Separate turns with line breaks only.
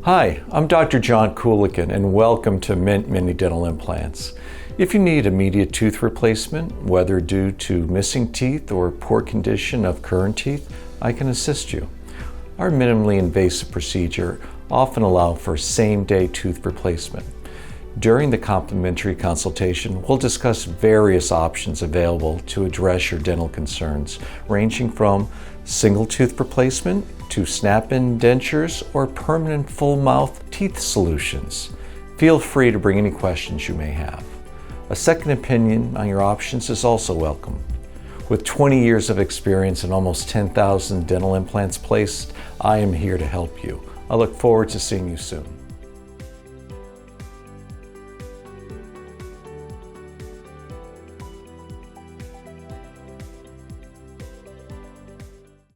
Hi, I'm Dr. John Coolican and welcome to Mint Mini Dental Implants. If you need immediate tooth replacement, whether due to missing teeth or poor condition of current teeth, I can assist you. Our minimally invasive procedure often allows for same-day tooth replacement. During the complimentary consultation, we'll discuss various options available to address your dental concerns, ranging from single tooth replacement to snap-in dentures or permanent full-mouth teeth solutions. Feel free to bring any questions you may have. A second opinion on your options is also welcome. With 20 years of experience and almost 10,000 dental implants placed, I am here to help you. I look forward to seeing you soon.